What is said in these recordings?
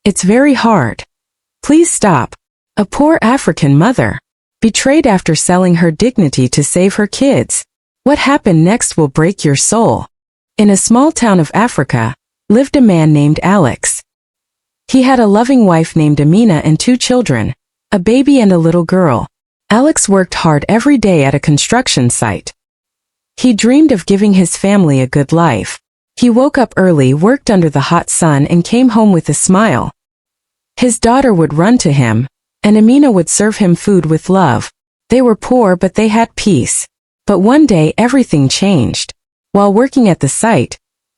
It's very hard. Please stop. A poor African mother. Betrayed after selling her dignity to save her kids. What happened next will break your soul. In a small town of Africa, lived a man named Alex. He had a loving wife named Amina and 2 children, a baby and a little girl. Alex worked hard every day at a construction site. He dreamed of giving his family a good life. He woke up early, worked under the hot sun, and came home with a smile. His daughter would run to him, and Amina would serve him food with love. They were poor, but they had peace. But one day everything changed. While working at the site,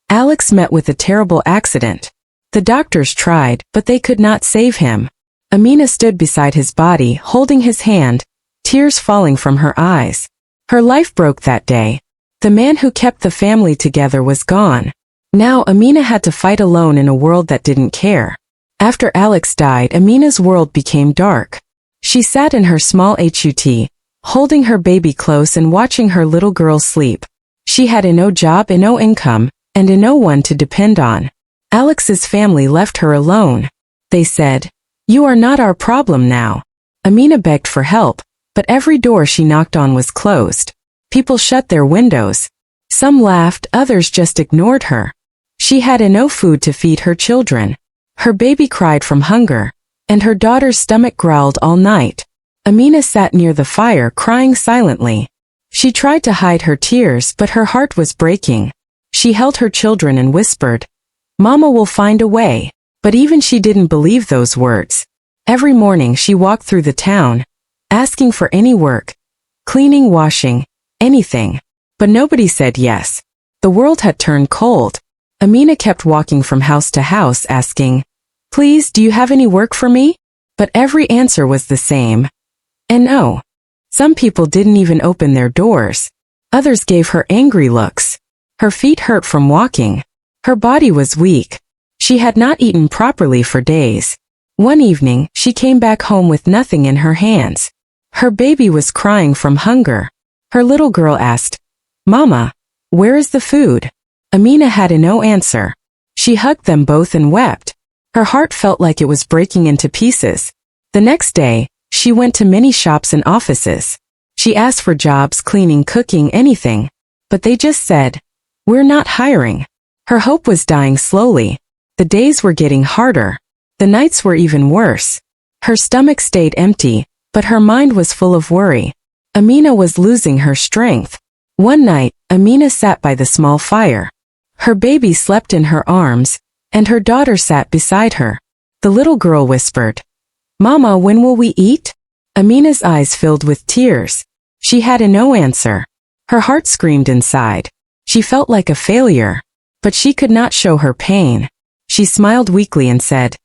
Alex met with a terrible accident. The doctors tried, but they could not save him. Amina stood beside his body, holding his hand, tears falling from her eyes. Her life broke that day. The man who kept the family together was gone. Now Amina had to fight alone in a world that didn't care. After Alex died, Amina's world became dark. She sat in her small hut, holding her baby close and watching her little girl sleep. She had no job, no income, and no one to depend on. Alex's family left her alone. They said, "You are not our problem now." Amina begged for help, but every door she knocked on was closed. People shut their windows. Some laughed, others just ignored her. She had no food to feed her children. Her baby cried from hunger, and her daughter's stomach growled all night. Amina sat near the fire crying silently. She tried to hide her tears, but her heart was breaking. She held her children and whispered, "Mama will find a way." But even she didn't believe those words. Every morning she walked through the town, asking for any work, cleaning, washing, anything. But nobody said yes. The world had turned cold. Amina kept walking from house to house asking, "Please, do you have any work for me?" But every answer was the same. And no. Some people didn't even open their doors. Others gave her angry looks. Her feet hurt from walking. Her body was weak. She had not eaten properly for days. One evening, she came back home with nothing in her hands. Her baby was crying from hunger. Her little girl asked, "Mama, where is the food?" Amina had no answer. She hugged them both and wept. Her heart felt like it was breaking into pieces. The next day, she went to many shops and offices. She asked for jobs, cleaning, cooking, anything. But they just said, "We're not hiring." Her hope was dying slowly. The days were getting harder. The nights were even worse. Her stomach stayed empty, but her mind was full of worry. Amina was losing her strength. One night, Amina sat by the small fire. Her baby slept in her arms, and her daughter sat beside her. The little girl whispered, "Mama, when will we eat?" Amina's eyes filled with tears. She had no answer. Her heart screamed inside. She felt like a failure, but she could not show her pain. She smiled weakly and said,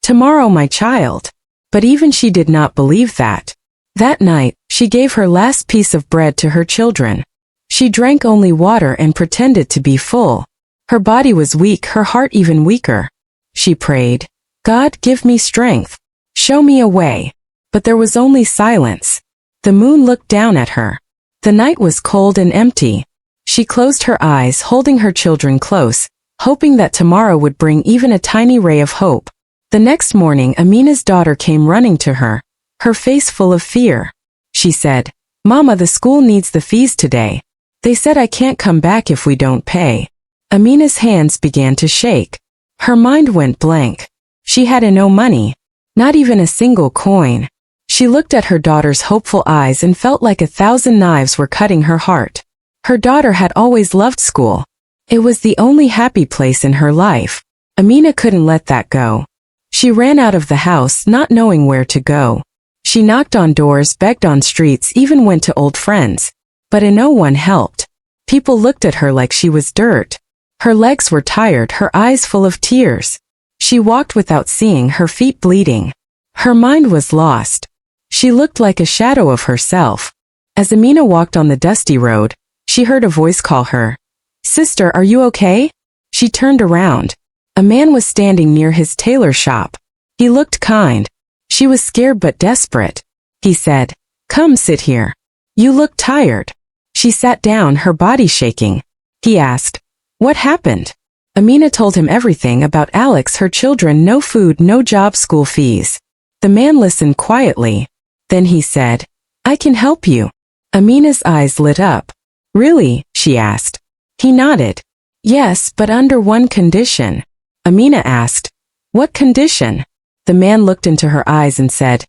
"Tomorrow, my child." But even she did not believe that. That night, she gave her last piece of bread to her children. She drank only water and pretended to be full. Her body was weak, her heart even weaker. She prayed, "God, give me strength. Show me a way." But there was only silence. The moon looked down at her. The night was cold and empty. She closed her eyes, holding her children close, hoping that tomorrow would bring even a tiny ray of hope. The next morning, Amina's daughter came running to her, her face full of fear. She said, "Mama, the school needs the fees today. They said I can't come back if we don't pay." Amina's hands began to shake. Her mind went blank. She had no money, not even a single coin. She looked at her daughter's hopeful eyes and felt like 1,000 knives were cutting her heart. Her daughter had always loved school. It was the only happy place in her life. Amina couldn't let that go. She ran out of the house, not knowing where to go. She knocked on doors, begged on streets, even went to old friends. But no one helped. People looked at her like she was dirt. Her legs were tired, her eyes full of tears. She walked without seeing, her feet bleeding. Her mind was lost. She looked like a shadow of herself. As Amina walked on the dusty road, she heard a voice call her. "Sister, are you okay?" She turned around. A man was standing near his tailor shop. He looked kind. She was scared but desperate. He said, "Come sit here. You look tired." She sat down, her body shaking. He asked, "What happened?" Amina told him everything about Alex, her children, no food, no job, school fees. The man listened quietly. Then he said, "I can help you." Amina's eyes lit up. "Really?" she asked. He nodded. "Yes, but under one condition." Amina asked, "What condition?" The man looked into her eyes and said,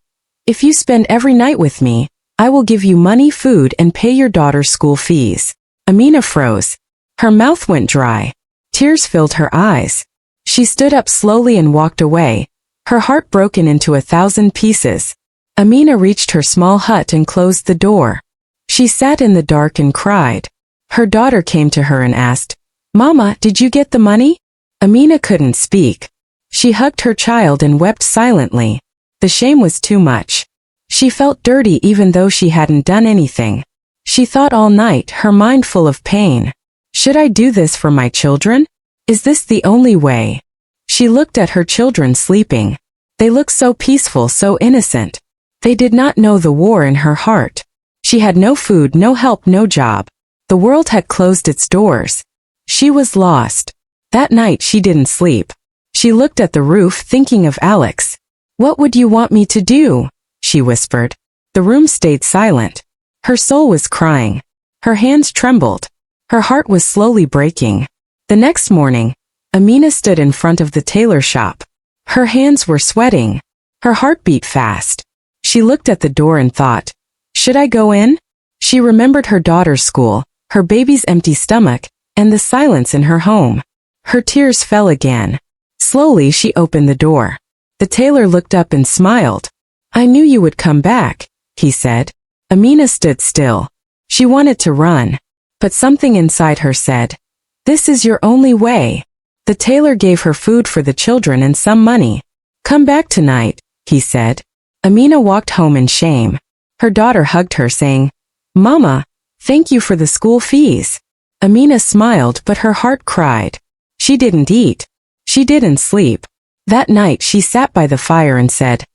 "If you spend every night with me, I will give you money, food, and pay your daughter's school fees." Amina froze. Her mouth went dry. Tears filled her eyes. She stood up slowly and walked away, her heart broken into 1,000 pieces. Amina reached her small hut and closed the door. She sat in the dark and cried. Her daughter came to her and asked, "Mama, did you get the money?" Amina couldn't speak. She hugged her child and wept silently. The shame was too much. She felt dirty even though she hadn't done anything. She thought all night, her mind full of pain. Should I do this for my children? Is this the only way? She looked at her children sleeping. They looked so peaceful, so innocent. They did not know the war in her heart. She had no food, no help, no job. The world had closed its doors. She was lost. That night she didn't sleep. She looked at the roof thinking of Alex. "What would you want me to do?" she whispered. The room stayed silent. Her soul was crying. Her hands trembled. Her heart was slowly breaking. The next morning, Amina stood in front of the tailor shop. Her hands were sweating. Her heart beat fast. She looked at the door and thought, "Should I go in?" She remembered her daughter's school, her baby's empty stomach, and the silence in her home. Her tears fell again. Slowly she opened the door. The tailor looked up and smiled. "I knew you would come back," he said. Amina stood still. She wanted to run, but something inside her said, "This is your only way." The tailor gave her food for the children and some money. "Come back tonight," he said. Amina walked home in shame. Her daughter hugged her, saying, "Mama, thank you for the school fees." Amina smiled, but her heart cried. She didn't eat. She didn't sleep. That night she sat by the fire and said,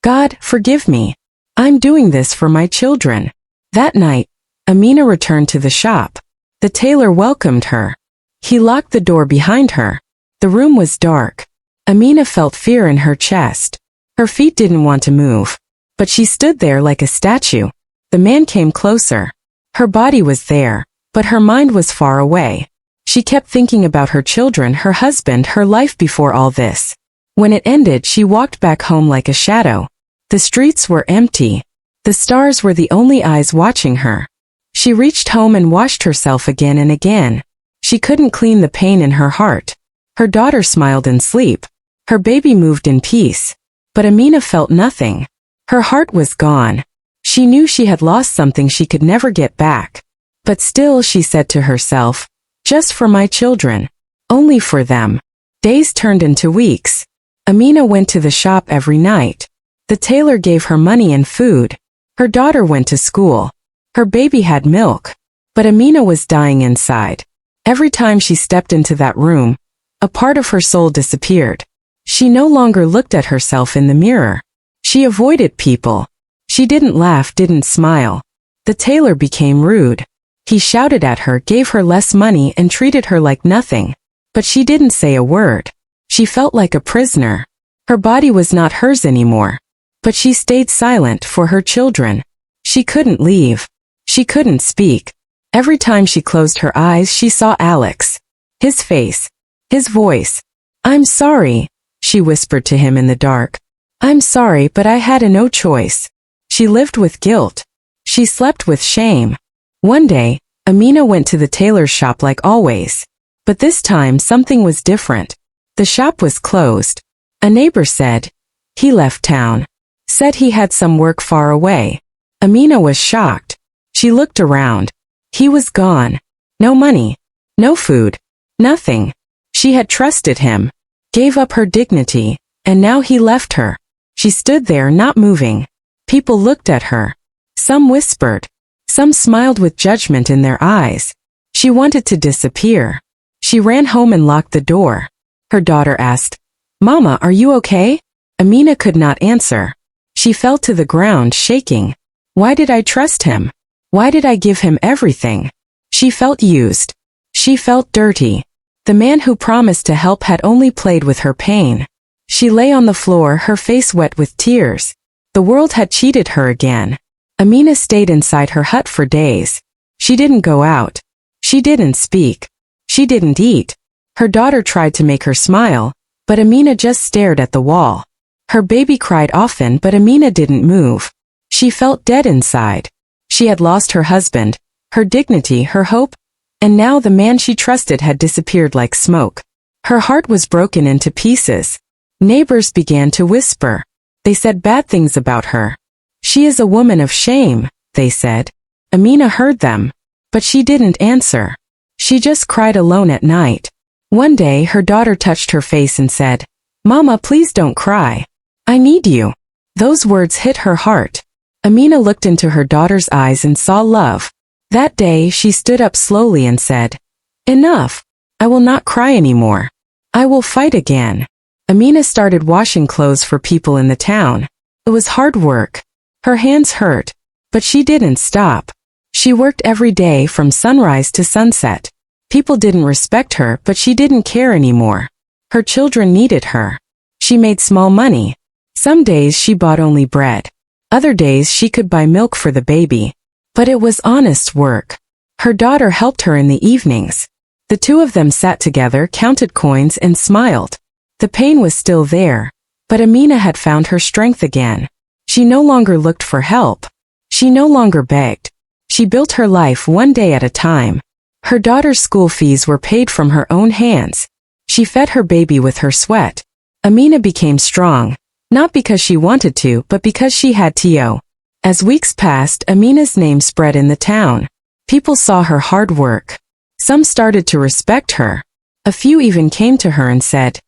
"God, forgive me. I'm doing this for my children." That night, Amina returned to the shop. The tailor welcomed her. He locked the door behind her. The room was dark. Amina felt fear in her chest. Her feet didn't want to move, but she stood there like a statue. The man came closer. Her body was there, but her mind was far away. She kept thinking about her children, her husband, her life before all this. When it ended, she walked back home like a shadow. The streets were empty. The stars were the only eyes watching her. She reached home and washed herself again and again. She couldn't clean the pain in her heart. Her daughter smiled in sleep. Her baby moved in peace. But Amina felt nothing. Her heart was gone. She knew she had lost something she could never get back. But still, she said to herself, "Just for my children. Only for them." Days turned into weeks. Amina went to the shop every night. The tailor gave her money and food. Her daughter went to school. Her baby had milk. But Amina was dying inside. Every time she stepped into that room, a part of her soul disappeared. She no longer looked at herself in the mirror. She avoided people. She didn't laugh, didn't smile. The tailor became rude. He shouted at her, gave her less money, and treated her like nothing. But she didn't say a word. She felt like a prisoner. Her body was not hers anymore. But she stayed silent for her children. She couldn't leave. She couldn't speak. Every time she closed her eyes, she saw Alex. His face. His voice. "I'm sorry," she whispered to him in the dark. "I'm sorry, but I had no choice." She lived with guilt. She slept with shame. One day, Amina went to the tailor's shop like always. But this time something was different. The shop was closed. A neighbor said, "He left town." Said he had some work far away. Amina was shocked. She looked around. He was gone. No money. No food. Nothing. She had trusted him. Gave up her dignity. And now he left her. She stood there not moving. People looked at her. Some whispered. Some smiled with judgment in their eyes. She wanted to disappear. She ran home and locked the door. Her daughter asked, "Mama, are you okay?" Amina could not answer. She fell to the ground, shaking. Why did I trust him? Why did I give him everything? She felt used. She felt dirty. The man who promised to help had only played with her pain. She lay on the floor, her face wet with tears. The world had cheated her again. Amina stayed inside her hut for days. She didn't go out. She didn't speak. She didn't eat. Her daughter tried to make her smile, but Amina just stared at the wall. Her baby cried often, but Amina didn't move. She felt dead inside. She had lost her husband, her dignity, her hope, and now the man she trusted had disappeared like smoke. Her heart was broken into pieces. Neighbors began to whisper. They said bad things about her. She is a woman of shame, they said. Amina heard them, but she didn't answer. She just cried alone at night. One day her daughter touched her face and said, "Mama, please don't cry. I need you." Those words hit her heart. Amina looked into her daughter's eyes and saw love. That day she stood up slowly and said, "Enough. I will not cry anymore. I will fight again." Amina started washing clothes for people in the town. It was hard work. Her hands hurt, but she didn't stop. She worked every day from sunrise to sunset. People didn't respect her, but she didn't care anymore. Her children needed her. She made small money. Some days she bought only bread. Other days she could buy milk for the baby. But it was honest work. Her daughter helped her in the evenings. The two of them sat together, counted coins, and smiled. The pain was still there, but Amina had found her strength again. She no longer looked for help. She no longer begged. She built her life one day at a time. Her daughter's school fees were paid from her own hands. She fed her baby with her sweat. Amina became strong, not because she wanted to, but because she had to. As weeks passed, Amina's name spread in the town. People saw her hard work. Some started to respect her. A few even came to her and said,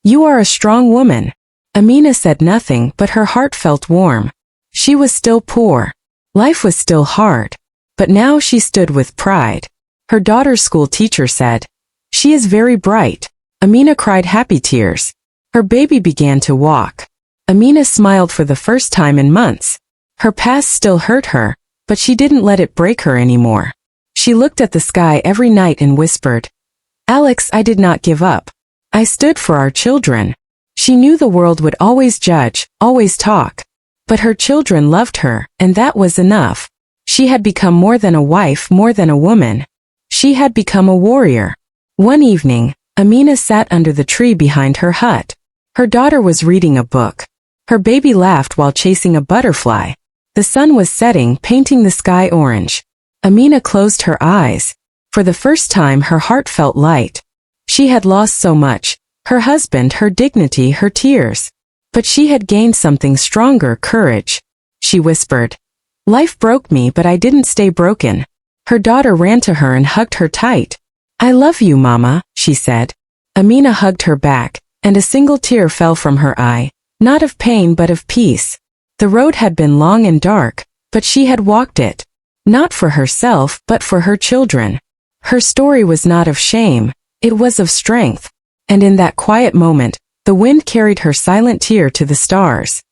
"You are a strong woman." Amina said nothing, but her heart felt warm. She was still poor. Life was still hard. But now she stood with pride. Her daughter's school teacher said, "She is very bright." Amina cried happy tears. Her baby began to walk. Amina smiled for the first time in months. Her past still hurt her, but she didn't let it break her anymore. She looked at the sky every night and whispered, "Alex, I did not give up. I stood for our children." She knew the world would always judge, always talk. But her children loved her, and that was enough. She had become more than a wife, more than a woman. She had become a warrior. One evening, Amina sat under the tree behind her hut. Her daughter was reading a book. Her baby laughed while chasing a butterfly. The sun was setting, painting the sky orange. Amina closed her eyes. For the first time her heart felt light. She had lost so much, her husband, her dignity, her tears. But she had gained something stronger, courage. She whispered, "Life broke me, but I didn't stay broken." Her daughter ran to her and hugged her tight. "I love you, Mama," she said. Amina hugged her back, and a single tear fell from her eye, not of pain but of peace. The road had been long and dark, but she had walked it. Not for herself, but for her children. Her story was not of shame, it was of strength. And in that quiet moment, the wind carried her silent tear to the stars.